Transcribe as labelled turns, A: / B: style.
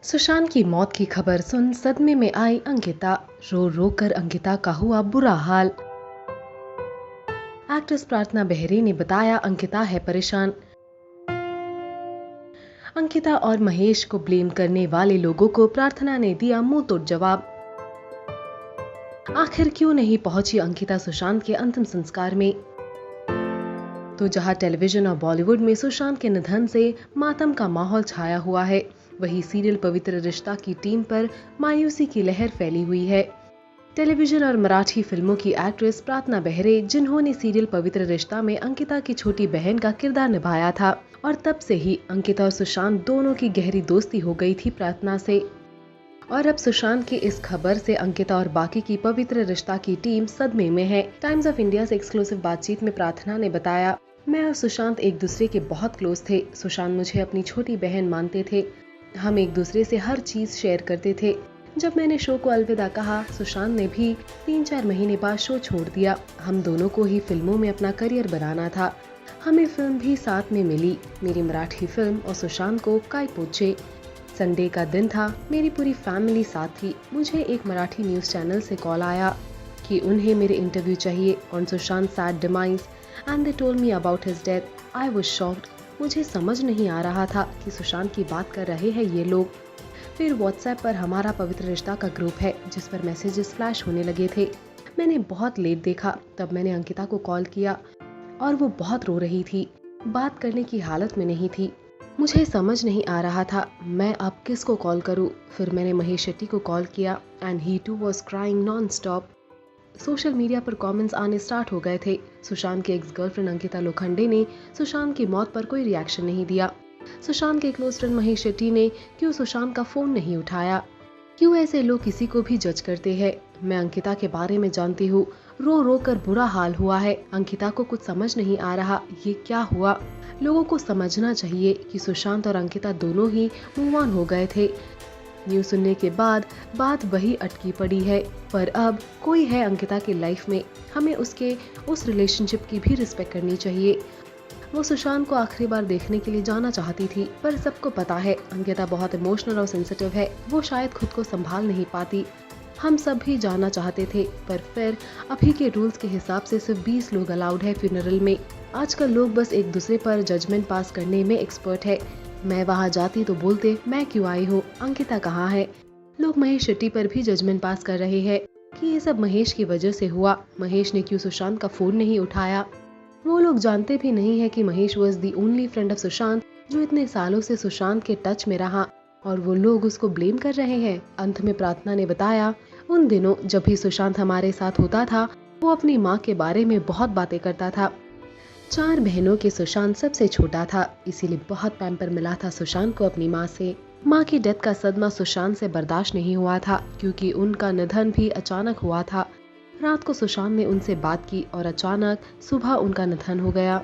A: सुशांत की मौत की खबर सुन सदमे में आई अंकिता। रो रो कर अंकिता का हुआ बुरा हाल। एक्ट्रेस प्रार्थना बेहरे ने बताया, अंकिता है परेशान। अंकिता और महेश को ब्लेम करने वाले लोगों को प्रार्थना ने दिया मुंह तोड़ जवाब। आखिर क्यों नहीं पहुंची अंकिता सुशांत के अंतिम संस्कार में? तो जहां टेलीविजन और बॉलीवुड में सुशांत के निधन से मातम का माहौल छाया हुआ है, वहीं सीरियल पवित्र रिश्ता की टीम पर मायूसी की लहर फैली हुई है। टेलीविजन और मराठी फिल्मों की एक्ट्रेस प्रार्थना बेहरे, जिन्होंने सीरियल पवित्र रिश्ता में अंकिता की छोटी बहन का किरदार निभाया था, और तब से ही अंकिता और सुशांत दोनों की गहरी दोस्ती हो गई थी प्रार्थना से। और अब सुशांत की इस खबर से अंकिता और बाकी की पवित्र रिश्ता की टीम सदमे में है। टाइम्स ऑफ इंडिया से एक्सक्लूसिव बातचीत में प्रार्थना ने बताया, मैं और सुशांत एक दूसरे के बहुत क्लोज थे। सुशांत मुझे अपनी छोटी बहन मानते थे। हम एक दूसरे से हर चीज शेयर करते थे। जब मैंने शो को अलविदा कहा, सुशांत ने भी 3-4 महीने बाद शो छोड़ दिया। हम दोनों को ही फिल्मों में अपना करियर बनाना था। हमें फिल्म भी साथ में मिली, मेरी मराठी फिल्म और सुशांत को काय पोचे। संडे का दिन था, मेरी पूरी फैमिली साथ थी। मुझे एक मराठी न्यूज चैनल से कॉल आया कि उन्हें मेरे इंटरव्यू चाहिए on Sushant sad demise and they told me about his death. I was shocked. मुझे समझ नहीं आ रहा था कि सुशांत की बात कर रहे हैं ये लोग। फिर व्हाट्सएप पर हमारा पवित्र रिश्ता का ग्रुप है, जिस पर मैसेजेस फ्लैश होने लगे थे। मैंने बहुत लेट देखा, तब मैंने अंकिता को कॉल किया और वो बहुत रो रही थी, बात करने की हालत में नहीं थी। मुझे समझ नहीं आ रहा था मैं अब किसको कॉल करूं। फिर मैंने महेश शेट्टी को कॉल किया and he too was crying non stop. Social media पर कमेंट्स आने स्टार्ट हो गए थे। सुशांत के एक्स गर्लफ्रेंड अंकिता लोखंडे ने सुशांत की मौत पर कोई रिएक्शन नहीं दिया। सुशांत के क्लोज फ्रेंड महेश शेट्टी ने क्यों सुशांत का फोन नहीं उठाया। क्यों ऐसे लोग किसी को भी जज करते हैं। मैं अंकिता के बारे में जानती हूँ। रो रो कर बुरा हाल हुआ है। अंकिता को कुछ समझ नहीं आ रहा ये क्या हुआ। लोगों को समझना चाहिए कि सुशांत और अंकिता दोनों ही मूव ऑन हो गए थे। न्यूज सुनने के बाद बात वही अटकी पड़ी है, पर अब कोई है अंकिता की लाइफ में, हमें उसके उस रिलेशनशिप की भी रिस्पेक्ट करनी चाहिए। वो सुशांत को आखिरी बार देखने के लिए जाना चाहती थी, पर सबको पता है अंकिता बहुत इमोशनल और सेंसिटिव है। वो शायद खुद को संभाल नहीं पाती। हम सब भी जाना चाहते थे, पर फिर अभी के रूल्स के हिसाब से सिर्फ 20 लोग अलाउड है फ्यूनरल में। आजकल लोग बस एक दूसरे पर जजमेंट पास करने में एक्सपर्ट है। मैं वहाँ जाती तो बोलते मैं क्यों आई हूँ, अंकिता कहाँ है। लोग महेश शेट्टी पर भी जजमेंट पास कर रहे हैं कि ये सब महेश की वजह से हुआ। महेश ने क्यों सुशांत का फोन नहीं उठाया। वो लोग जानते भी नहीं है कि Mahesh was the only friend of Sushant, जो इतने सालों से सुशांत के टच में रहा, और वो लोग उसको ब्लेम कर रहे हैं। अंत में प्रार्थना ने बताया, उन दिनों जब भी सुशांत हमारे साथ होता था, वो अपनी माँ के बारे में बहुत बातें करता था। 4 बहनों के सुशांत सबसे छोटा था, इसीलिए बहुत पैम्पर मिला था सुशांत को अपनी माँ से। माँ की डेथ का सदमा सुशांत से बर्दाश्त नहीं हुआ था, क्योंकि उनका निधन भी अचानक हुआ था। रात को सुशांत ने उनसे बात की और अचानक सुबह उनका निधन हो गया।